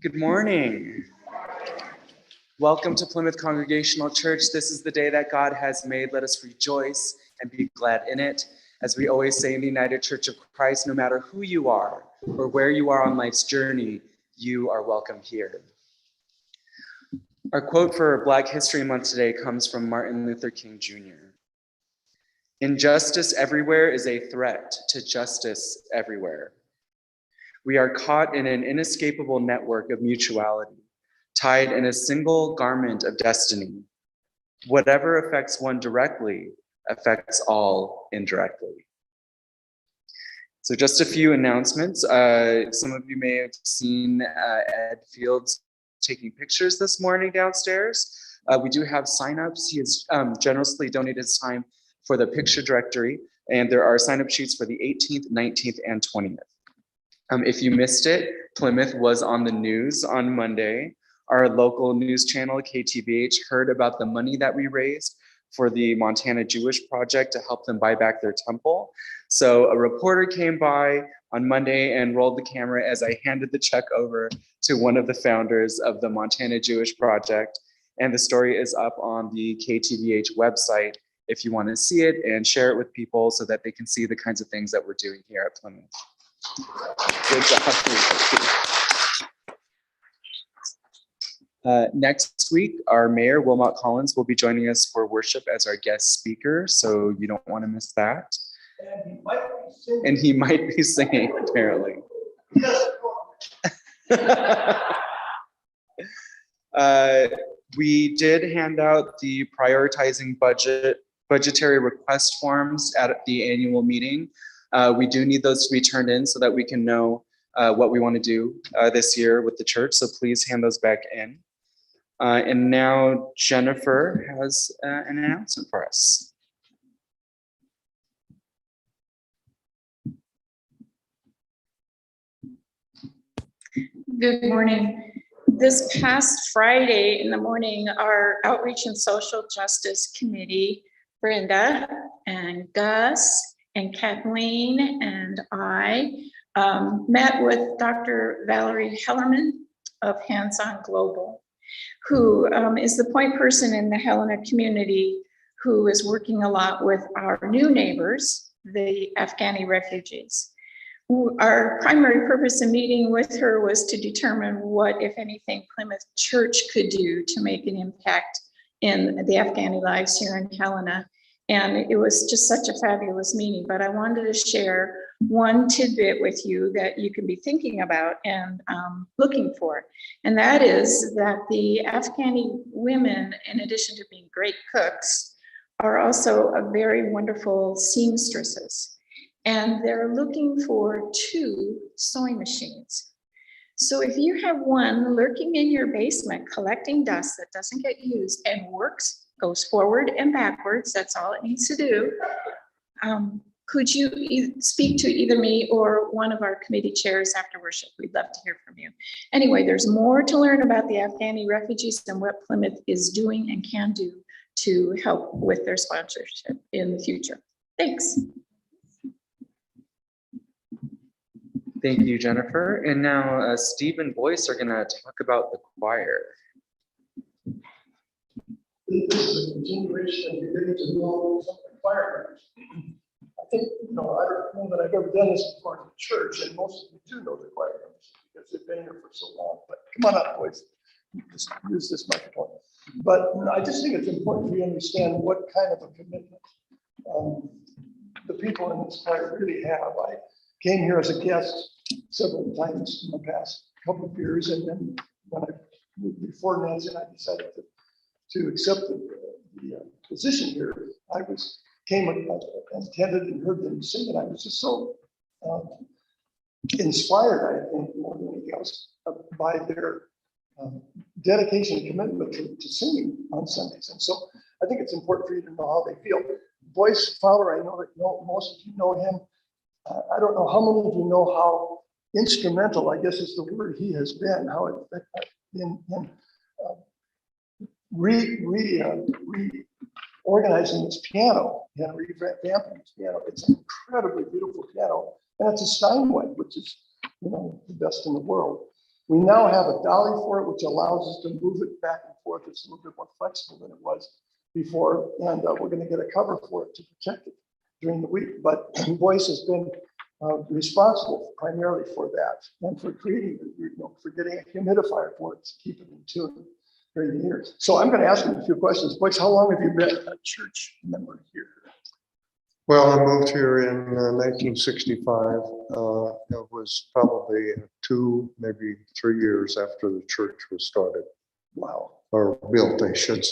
Good morning. Welcome to Plymouth Congregational Church. This is the day that God has made. Let us rejoice and be glad in it. As we always say in the United Church of Christ, no matter who you are or where you are on life's journey, you are welcome here. Our quote for Black History Month today comes from Martin Luther King Jr. Injustice everywhere is a threat to justice everywhere. We are caught in an inescapable network of mutuality, tied in a single garment of destiny. Whatever affects one directly affects all indirectly. So just a few announcements. Some of you may have seen Ed Fields taking pictures this morning downstairs. We do have signups. He has generously donated his time for the picture directory, and there are sign-up sheets for the 18th, 19th, and 20th. If you missed it, Plymouth was on the news on Monday. Our local news channel, KTVH, heard about the money that we raised for the Montana Jewish Project to help them buy back their temple. So a reporter came by on Monday and rolled the camera as I handed the check over to one of the founders of the Montana Jewish Project. And the story is up on the KTVH website if you want to see it and share it with people so that they can see the kinds of things that we're doing here at Plymouth. Good job. Next week, our mayor, Wilmot Collins, will be joining us for worship as our guest speaker, so you don't want to miss that. And he might be singing, apparently. We did hand out the prioritizing budgetary request forms at the annual meeting. We do need those to be turned in so that we can know what we want to do this year with the church. So please hand those back in. And now Jennifer has an announcement for us. Good morning. This past Friday in the morning, our Outreach and Social Justice Committee, Brenda and Gus and Kathleen and I met with Dr. Valerie Hellerman of Hands On Global, who is the point person in the Helena community who is working a lot with our new neighbors, the Afghani refugees. Our primary purpose in meeting with her was to determine what, if anything, Plymouth Church could do to make an impact in the Afghani lives here in Helena. And it was just such a fabulous meeting, but I wanted to share one tidbit with you that you can be thinking about and looking for. And that is that the Afghani women, in addition to being great cooks, are also a very wonderful seamstresses. And they're looking for 2 sewing machines. So if you have one lurking in your basement, collecting dust that doesn't get used and works, goes forward and backwards, that's all it needs to do. Could you speak to either me or one of our committee chairs after worship? We'd love to hear from you. Anyway, there's more to learn about the Afghani refugees and what Plymouth is doing and can do to help with their sponsorship in the future. Thanks. Thank you, Jennifer. And now Steve and Boyce are going to talk about the choir. This is a continuation of beginning to know something choir members. I think, I don't know that I've ever done this before in the church, and most of you do know the choir members because they've been here for so long. But come on up, boys. Just use this microphone. But I just think it's important for you to understand what kind of a commitment the people in this choir really have. I came here as a guest several times in the past couple of years, and then when I moved before Nancy and I decided to accept the position here, I came and attended and heard them sing, and I was just so inspired, I think, more than anything else, by their dedication and commitment to singing on Sundays. And so I think it's important for you to know how they feel. Boyce Fowler, I know that most of you know him. I don't know how many of you know how instrumental, I guess is the word, he has been, how it in reorganizing this piano and revamping this piano. It's an incredibly beautiful piano, and it's a Steinway, which is, the best in the world. We now have a dolly for it, which allows us to move it back and forth. It's a little bit more flexible than it was before, and we're going to get a cover for it to protect it during the week. But Boyce has been responsible primarily for that and for creating, for getting a humidifier for it to keep it in tune during the years. So I'm going to ask him a few questions. Boyce, how long have you been a church member here? Well, I moved here in 1965. It was probably 2, maybe 3 years after the church was started Wow. or built, I should say.